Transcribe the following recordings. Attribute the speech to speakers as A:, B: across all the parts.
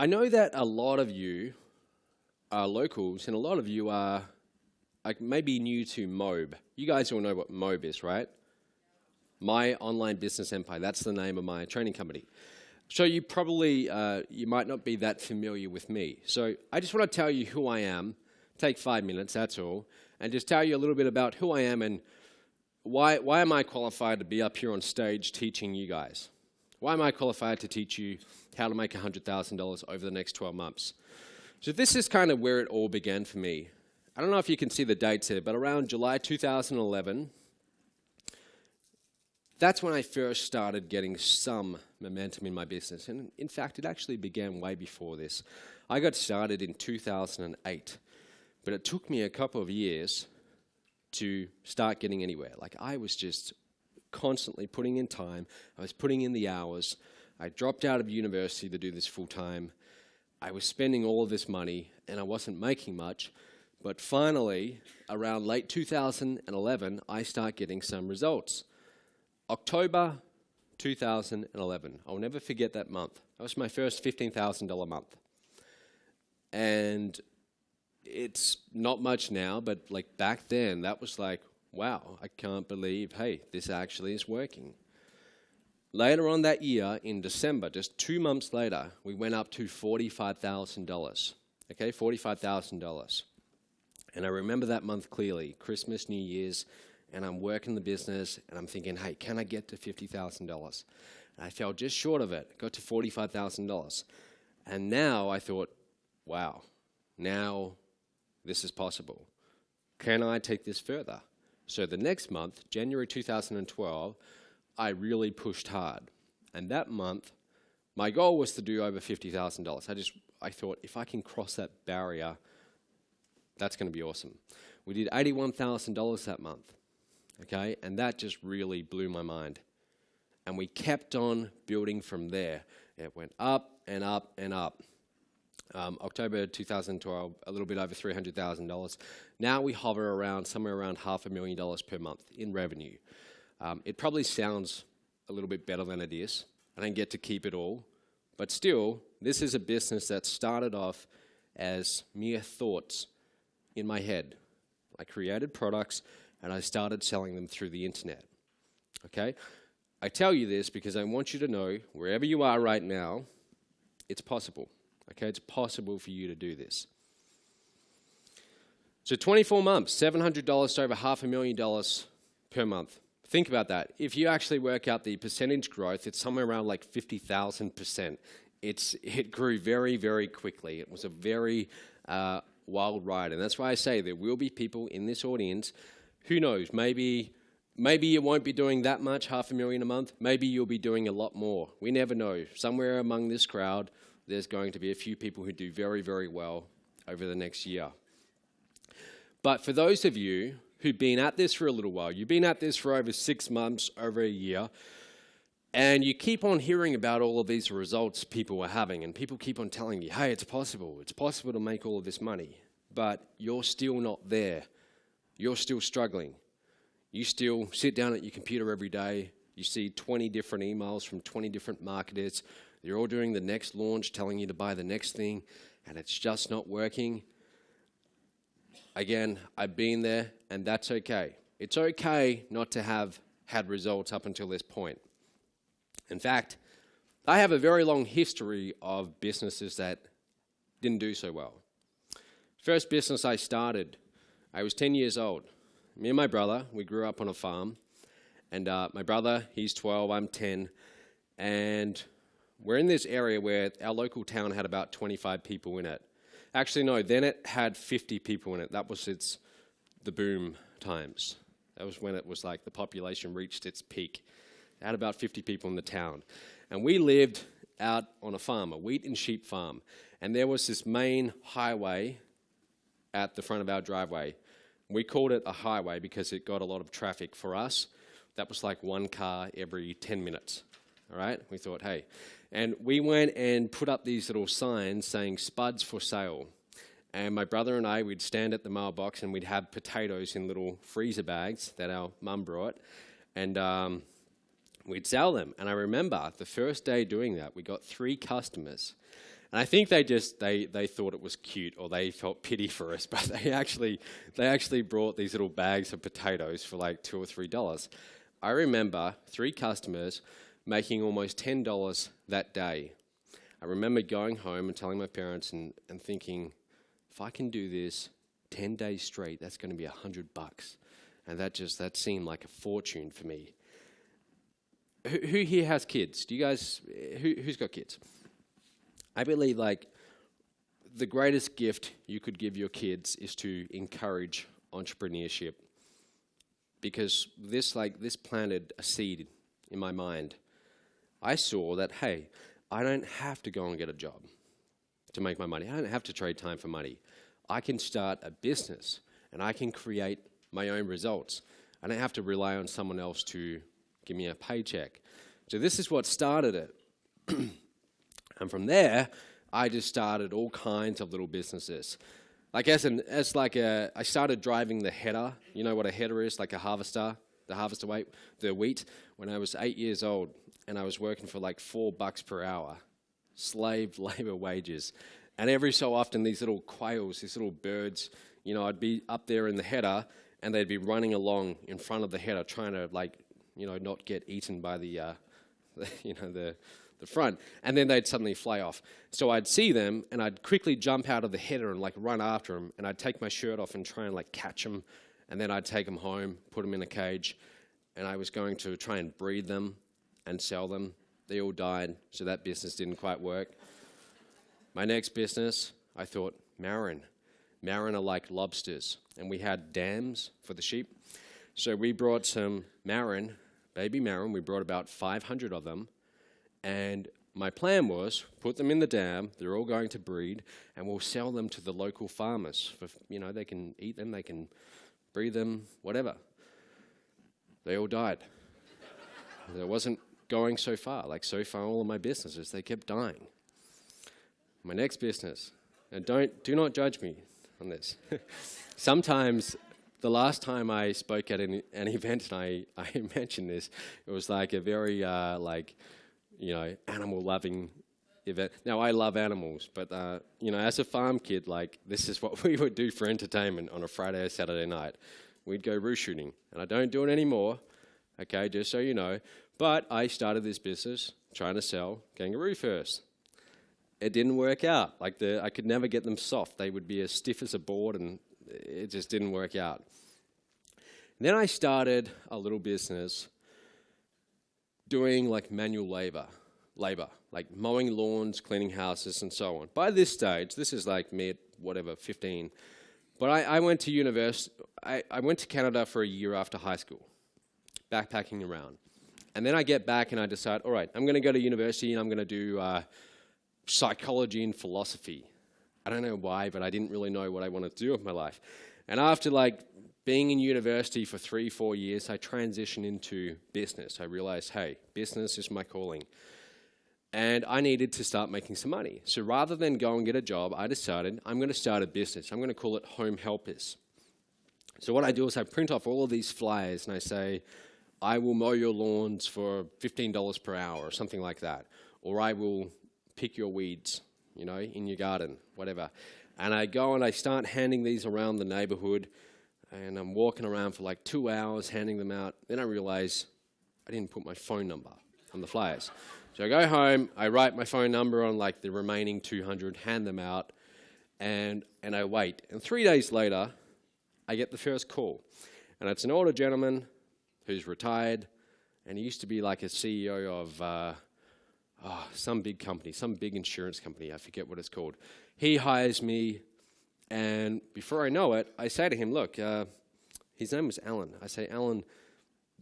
A: I know that a lot of you are locals and a lot of you are like maybe new to mоbe. You guys all know what mоbe is, right? My Online Business Empire. That's the name of my training company. So you probably, you might not be that familiar with me. So I just want to tell you who I am. Take 5 minutes, that's all. And just tell you a little bit about who I am and why am I qualified to be up here on stage teaching you guys? Why am I qualified to teach you how to make $100,000 over the next 12 months? So this is kind of where it all began for me. I don't know if you can see the dates here, but around July 2011, that's when I first started getting some momentum in my business. And in fact, it actually began way before this. I got started in 2008, but it took me a couple of years to start getting anywhere. Like I was just constantly putting in time. I was putting in the hours. I dropped out of university to do this full time. I was spending all of this money and I wasn't making much. But finally, around late 2011, I start getting some results. October 2011. I'll never forget that month. That was my first $15,000 month. And it's not much now, but like back then, that was like, wow, I can't believe, hey, this actually is working. Later on that year, in December, just 2 months later, we went up to $45,000. Okay, $45,000. And I remember that month clearly, Christmas, New Year's, and I'm working the business, and I'm thinking, hey, can I get to $50,000? And I fell just short of it, got to $45,000. And now I thought, wow, now this is possible. Can I take this further? So the next month, January 2012, I really pushed hard. And that month, my goal was to do over $50,000. I thought, if I can cross that barrier, that's going to be awesome. We did $81,000 that month, okay? And that just really blew my mind. And we kept on building from there. It went up and up and up. October 2012, a little bit over $300,000. Now we hover around somewhere around $500,000 per month in revenue. It probably sounds a little bit better than it is. I don't get to keep it all. But still, this is a business that started off as mere thoughts in my head. I created products and I started selling them through the internet. Okay? I tell you this because I want you to know, wherever you are right now, it's possible. Okay? It's possible for you to do this. So 24 months, $700 to over $500,000 per month. Think about that. If you actually work out the percentage growth, it's somewhere around like 50,000%. It grew very, very quickly. It was a very wild ride. And that's why I say there will be people in this audience, who knows, maybe you won't be doing that much, $500,000 a month. Maybe you'll be doing a lot more. We never know. Somewhere among this crowd, there's going to be a few people who do very, very well over the next year. But for those of you who've been at this for a little while, you've been at this for over 6 months, over a year, and you keep on hearing about all of these results people are having, and people keep on telling you, hey, it's possible to make all of this money, but you're still not there. You're still struggling. You still sit down at your computer every day, you see 20 different emails from 20 different marketers, they're all doing the next launch, telling you to buy the next thing, and it's just not working. Again, I've been there, and that's okay. It's okay not to have had results up until this point. In fact, I have a very long history of businesses that didn't do so well. First business I started, I was 10 years old. Me and my brother, we grew up on a farm, and my brother, he's 12, I'm 10, and we're in this area where our local town had about 25 people in it. Actually, no, then it had 50 people in it. That was the boom times. That was when it was like the population reached its peak. It had about 50 people in the town. And we lived out on a farm, a wheat and sheep farm. And there was this main highway at the front of our driveway. We called it a highway because it got a lot of traffic. For us, that was like one car every 10 minutes. All right? We thought, hey. And we went and put up these little signs saying spuds for sale. And my brother and I, we'd stand at the mailbox and we'd have potatoes in little freezer bags that our mum brought. And we'd sell them. And I remember the first day doing that, we got 3 customers. And I think they thought it was cute, or they felt pity for us, but they actually brought these little bags of potatoes for like $2 or $3. I remember 3 customers making almost $10 that day. I remember going home and telling my parents and thinking, if I can do this 10 days straight, that's going to be $100. And that seemed like a fortune for me. Who here has kids? Do you guys, who's got kids? I believe like the greatest gift you could give your kids is to encourage entrepreneurship, because this planted a seed in my mind. I saw that, hey, I don't have to go and get a job to make my money. I don't have to trade time for money. I can start a business and I can create my own results. I don't have to rely on someone else to give me a paycheck. So this is what started it. And from there, I just started all kinds of little businesses. Like I started driving the header. You know what a header is? Like a harvester, the wheat. When I was 8 years old, and I was working for like $4 per hour, slave labor wages. And every so often, these little quails, these little birds, you know, I'd be up there in the header, and they'd be running along in front of the header, trying to not get eaten by the front, and then they'd suddenly fly off. So I'd see them, and I'd quickly jump out of the header and like run after them, and I'd take my shirt off and try and like catch them, and then I'd take them home, put them in a cage, and I was going to try and breed them and sell them. They all died, so that business didn't quite work. My next business, I thought, marron. Marron are like lobsters, and we had dams for the sheep. So we brought some marron, baby marron. We brought about 500 of them, and my plan was put them in the dam. They're all going to breed, and we'll sell them to the local farmers. They can eat them, they can breed them, whatever. They all died. It wasn't going so far. Like so far, all of my businesses, they kept dying. My next business, and do not judge me on this. Sometimes, the last time I spoke at an event and I mentioned this, it was like a very animal-loving event. Now, I love animals, but as a farm kid, like this is what we would do for entertainment on a Friday or Saturday night. We'd go roo shooting, and I don't do it anymore. Okay, just so you know. But I started this business trying to sell kangaroo furs. It didn't work out. I could never get them soft. They would be as stiff as a board, and it just didn't work out. Then I started a little business doing like manual labor, like mowing lawns, cleaning houses, and so on. By this stage, this is like me at 15. But I went to university. I went to Canada for a year after high school, backpacking around. And then I get back and I decide, all right, I'm going to go to university and I'm going to do psychology and philosophy. I don't know why, but I didn't really know what I wanted to do with my life. And after being in university for 3-4 years, I transitioned into business. I realized, hey, business is my calling. And I needed to start making some money. So rather than go and get a job, I decided I'm going to start a business. I'm going to call it Home Helpers. So what I do is I print off all of these flyers and I say, I will mow your lawns for $15 per hour or something like that. Or I will pick your weeds, in your garden, whatever. And I go and I start handing these around the neighborhood, and I'm walking around for like 2 hours handing them out. Then I realize I didn't put my phone number on the flyers. So I go home, I write my phone number on like the remaining 200, hand them out, and I wait. And 3 days later, I get the first call. And it's an older gentleman who's retired, and he used to be like a CEO of some big company, some big insurance company. I forget what it's called. He hires me, and before I know it, I say to him, look, his name was Alan. I say, Alan,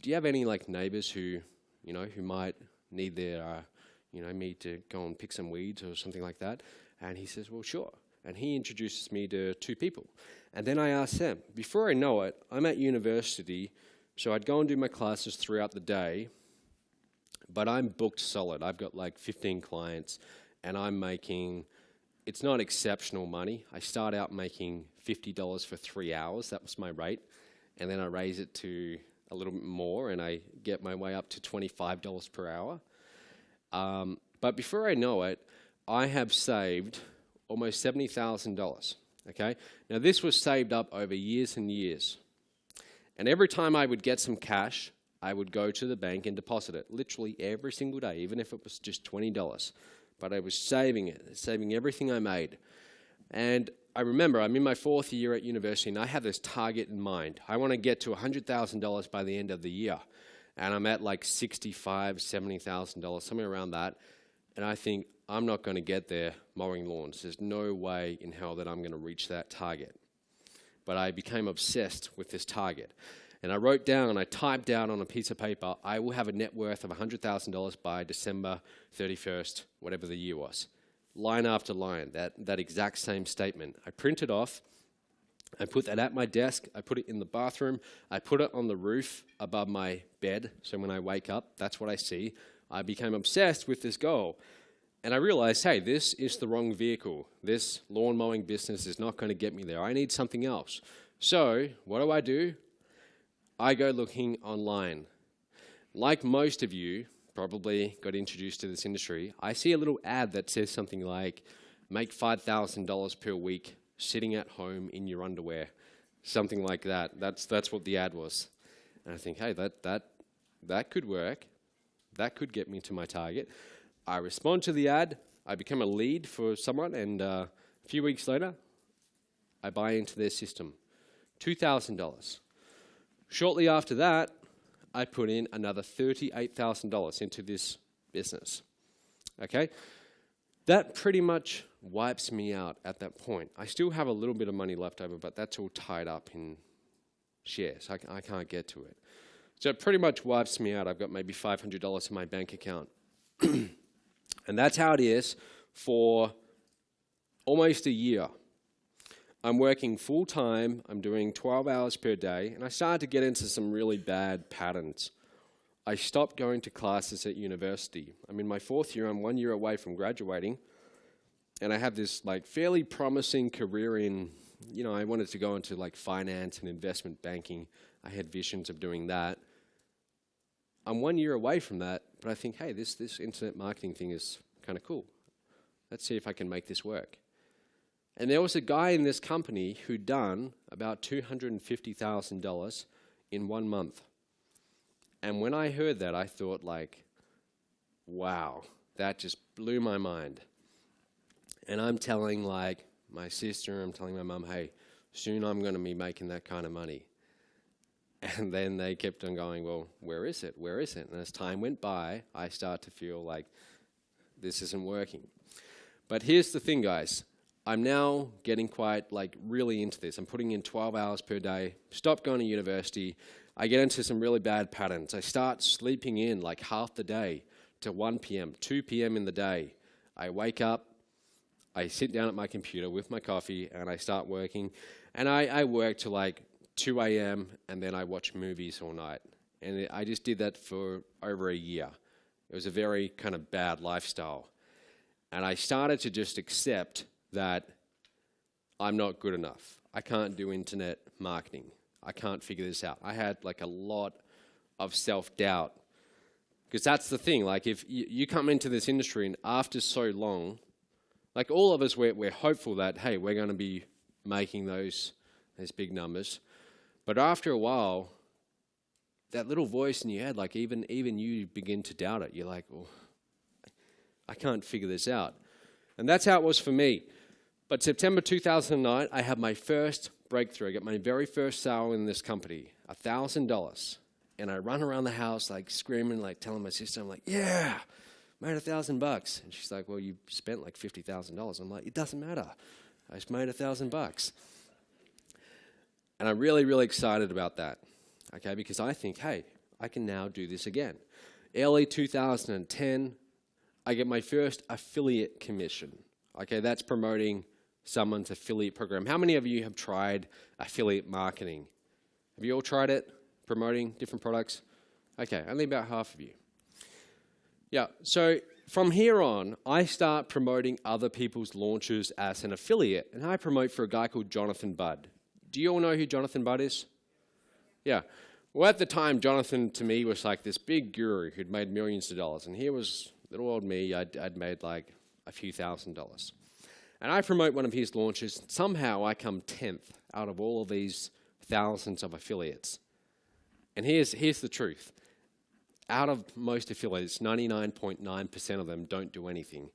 A: do you have any like neighbors who might need their, me to go and pick some weeds or something like that? And he says, well, sure. And he introduces me to 2 people. And then I ask them. Before I know it, I'm at university, so I'd go and do my classes throughout the day, but I'm booked solid. I've got like 15 clients, and I'm making, it's not exceptional money. I start out making $50 for 3 hours. That was my rate. And then I raise it to a little bit more, and I get my way up to $25 per hour. But before I know it, I have saved almost $70,000, okay? Now, this was saved up over years and years. And every time I would get some cash, I would go to the bank and deposit it, literally every single day, even if it was just $20. But I was saving it, saving everything I made. And I remember I'm in my 4th year at university, and I have this target in mind. I want to get to $100,000 by the end of the year. And I'm at like $65,000, $70,000, somewhere around that. And I think, I'm not going to get there mowing lawns. There's no way in hell that I'm going to reach that target. But I became obsessed with this target. And I wrote down, I typed down on a piece of paper, I will have a net worth of $100,000 by December 31st, whatever the year was. Line after line, that exact same statement. I printed off, I put that at my desk, I put it in the bathroom, I put it on the roof above my bed, so when I wake up, that's what I see. I became obsessed with this goal. And I realized, hey, this is the wrong vehicle. This lawn mowing business is not going to get me there. I need something else. So what do? I go looking online. Like most of you probably got introduced to this industry, I see a little ad that says something like, make $5,000 per week sitting at home in your underwear. Something like that. That's what the ad was. And I think, hey, that could work. That could get me to my target. I respond to the ad, I become a lead for someone, and a few weeks later, I buy into their system. $2,000. Shortly after that, I put in another $38,000 into this business. Okay? That pretty much wipes me out at that point. I still have a little bit of money left over, but that's all tied up in shares. I can't get to it. So it pretty much wipes me out. I've got maybe $500 in my bank account. And that's how it is for almost a year. I'm working full-time, I'm doing 12 hours per day, and I started to get into some really bad patterns. I stopped going to classes at university. I'm in my 4th year, I'm 1 year away from graduating, and I have this like fairly promising career in, I wanted to go into like finance and investment banking. I had visions of doing that. I'm 1 year away from that, but I think, hey, this internet marketing thing is kind of cool. Let's see if I can make this work. And there was a guy in this company who'd done about $250,000 in 1 month. And when I heard that, I thought like, wow, that just blew my mind. And I'm telling like my sister, I'm telling my mum, hey, soon I'm going to be making that kind of money. And then they kept on going, well, where is it? Where is it? And as time went by, I start to feel like this isn't working. But here's the thing, guys. I'm now getting quite like really into this. I'm putting in 12 hours per day, stop going to university. I get into some really bad patterns. I start sleeping in like half the day to 1 p.m., 2 p.m. in the day. I wake up, I sit down at my computer with my coffee, and I start working. And I work to like 2 a.m. and then I watch movies all night. And I just did that for over a year. It was a very kind of bad lifestyle. And I started to just accept that I'm not good enough. I can't do internet marketing. I can't figure this out. I had like a lot of self-doubt. Because that's the thing, like if you come into this industry and after so long, like all of us, we're hopeful that, hey, we're going to be making those big numbers. But after a while, that little voice in your head, like even you begin to doubt it. You're like, oh, I can't figure this out. And that's how it was for me. But September 2009, I had my first breakthrough. I got my very first sale in this company, $1,000. And I run around the house like screaming, like telling my sister, I'm like, yeah, made $1,000. And she's like, well, you spent like $50,000. I'm like, it doesn't matter. I just made $1,000. And I'm really, really excited about that, okay, because I think, hey, I can now do this again. Early 2010, I get my first affiliate commission. Okay, that's promoting someone's affiliate program. How many of you have tried affiliate marketing? Have you all tried it, promoting different products? Okay, only about half of you. Yeah, so from here on, I start promoting other people's launches as an affiliate, and I promote for a guy called Jonathan Budd. Do you all know who Jonathan Budd is? Yeah. Well, at the time, Jonathan, to me, was like this big guru who'd made millions of dollars. And here was little old me. I'd made like a few $1,000s. And I promote one of his launches. Somehow I come 10th out of all of these thousands of affiliates. And here's the truth. Out of most affiliates, 99.9% of them don't do anything.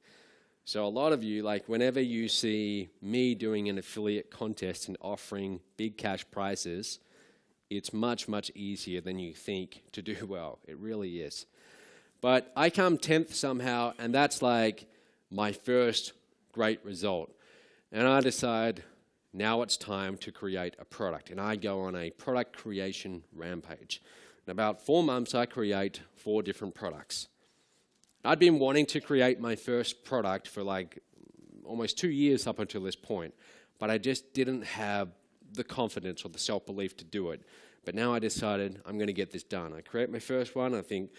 A: So a lot of you, like whenever you see me doing an affiliate contest and offering big cash prizes, it's much, much easier than you think to do well. It really is. But I come 10th somehow, and that's like my first great result. And I decide, now it's time to create a product. And I go on a product creation rampage. In about 4 months, I create 4 different products. I'd been wanting to create my first product for like almost 2 years up until this point, but I just didn't have the confidence or the self-belief to do it. But now I decided I'm going to get this done. I create my first one, I think,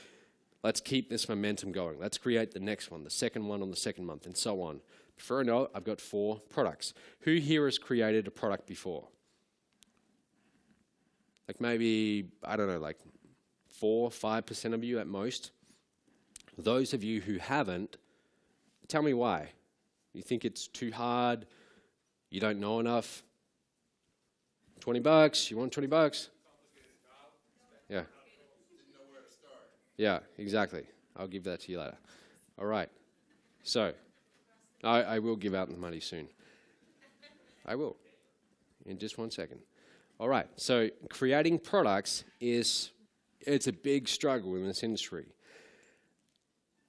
A: let's keep this momentum going. Let's create the next one, the second one on the second month, and so on. Before I know it, I've got 4 products. Who here has created a product before? Like maybe, I don't know, like 4, 5% of you at most. Those of you who haven't, tell me why. You think it's too hard? You don't know enough? $20? You want $20? Yeah. Yeah, exactly. I'll give that to you later. All right. So, I will give out the money soon. I will. In just 1 second. All right. So, creating products it's a big struggle in this industry.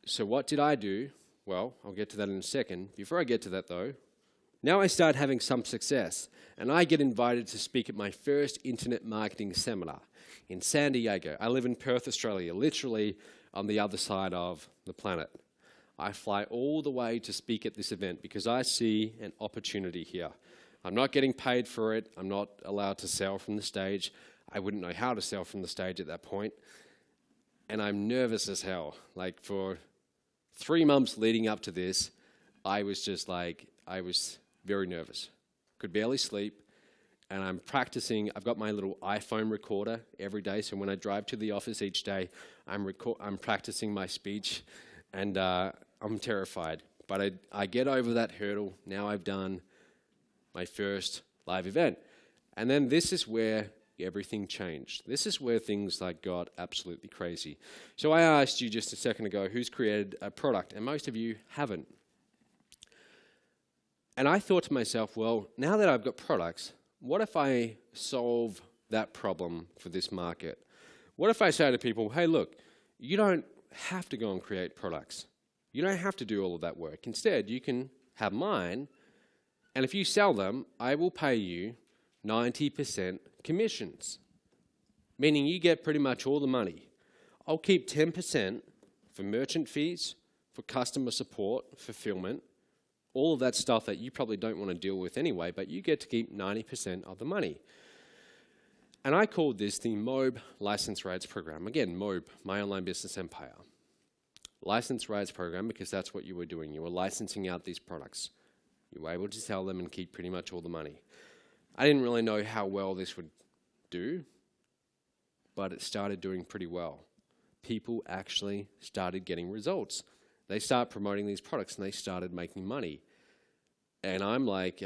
A: So what did I do? Well, I'll get to that in a second. Before I get to that though, now I start having some success, and I get invited to speak at my first internet marketing seminar in San Diego. I live in Perth, Australia, literally on the other side of the planet. I fly all the way to speak at this event because I see an opportunity here. I'm not getting paid for it. I'm not allowed to sell from the stage. I wouldn't know how to sell from the stage at that point. And I'm nervous as hell. Like for 3 months leading up to this, I was just like, I was very nervous. Could barely sleep. And I'm practicing. I've got my little iPhone recorder every day. So when I drive to the office each day, I'm practicing my speech. And I'm terrified. But I get over that hurdle. Now I've done my first live event. And then this is where everything changed. This is where things like got absolutely crazy. So I asked you just a second ago, who's created a product? And most of you haven't. And I thought to myself, well, now that I've got products, what if I solve that problem for this market? What if I say to people, hey, look, you don't have to go and create products. You don't have to do all of that work. Instead, you can have mine, and if you sell them, I will pay you 90% commissions, meaning you get pretty much all the money. I'll keep 10% for merchant fees, for customer support, fulfillment, all of that stuff that you probably don't want to deal with anyway, but you get to keep 90% of the money. And I called this the mobe license rights program. Again, mobe, my online business empire. License rights program because that's what you were doing. You were licensing out these products. You were able to sell them and keep pretty much all the money. I didn't really know how well this would do, but it started doing pretty well. People actually started getting results. They started promoting these products and they started making money. And I'm like,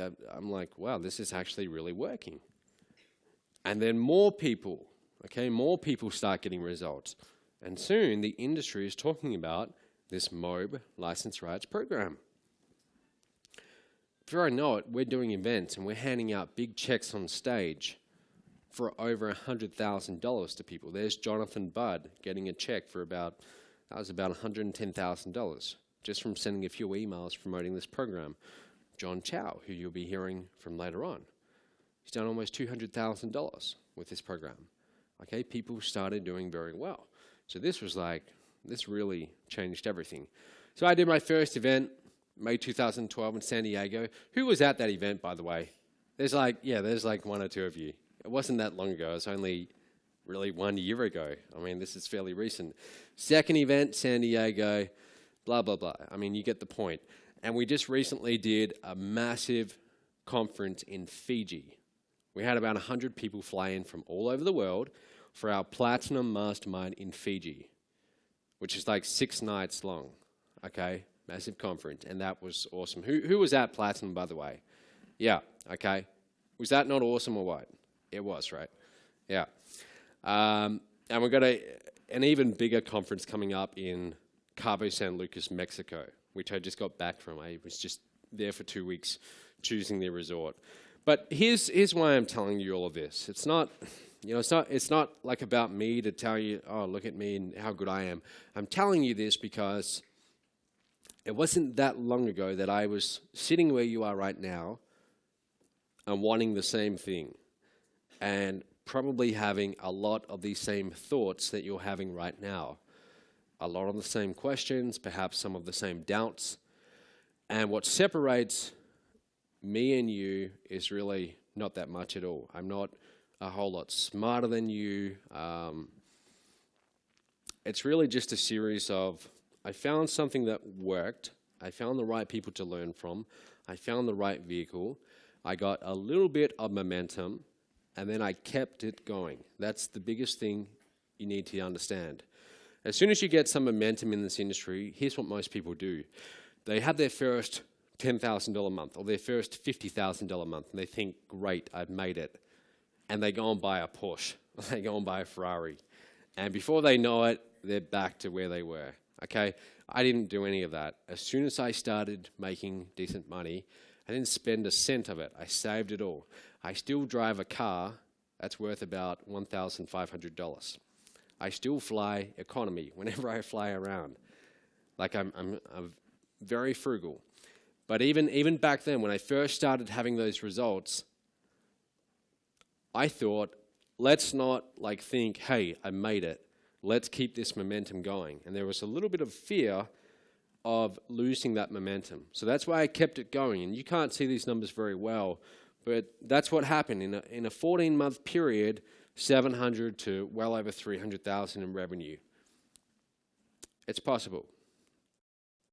A: wow, this is actually really working. And then more people start getting results. And soon the industry is talking about this mobe license rights program. Before I know it, we're doing events and we're handing out big checks on stage for over $100,000 to people. There's Jonathan Budd getting a check for about $110,000 just from sending a few emails promoting this program. John Chow, who you'll be hearing from later on, he's done almost $200,000 with this program. Okay, people started doing very well. So this really changed everything. So I did my first event, May 2012 in San Diego. Who was at that event, by the way? There's like 1 or 2 of you. It wasn't that long ago. It was only really 1 year ago. I mean, this is fairly recent. Second event, San Diego, blah, blah, blah. I mean, you get the point. And we just recently did a massive conference in Fiji. We had about 100 people fly in from all over the world for our Platinum Mastermind in Fiji, which is like 6 nights long, okay? massive conference, and that was awesome. Who was at Platinum, by the way? Yeah, okay. Was that not awesome or what? It was, right? Yeah. And we've got an even bigger conference coming up in Cabo San Lucas, Mexico, which I just got back from. I was just there for 2 weeks choosing the resort. But here's why I'm telling you all of this. It's not, you know, it's not like about me to tell you, oh, look at me and how good I am. I'm telling you this because it wasn't that long ago that I was sitting where you are right now and wanting the same thing, and probably having a lot of these same thoughts that you're having right now. A lot of the same questions, perhaps some of the same doubts. And what separates me and you is really not that much at all. I'm not a whole lot smarter than you. It's really just a series of, I found something that worked. I found the right people to learn from. I found the right vehicle. I got a little bit of momentum, and then I kept it going. That's the biggest thing you need to understand. As soon as you get some momentum in this industry, here's what most people do. They have their first $10,000 month or their first $50,000 month, and they think, great, I've made it. And they go and buy a Porsche, or they go and buy a Ferrari. And before they know it, they're back to where they were, okay? I didn't do any of that. As soon as I started making decent money, I didn't spend a cent of it. I saved it all. I still drive a car that's worth about $1,500. I still fly economy whenever I fly around. Like I'm very frugal. But even back then, when I first started having those results, I thought, let's not like think, hey, I made it. Let's keep this momentum going. And there was a little bit of fear of losing that momentum. So that's why I kept it going. And you can't see these numbers very well, but that's what happened. In a 14-month period, 700 to well over 300,000 in revenue. It's possible.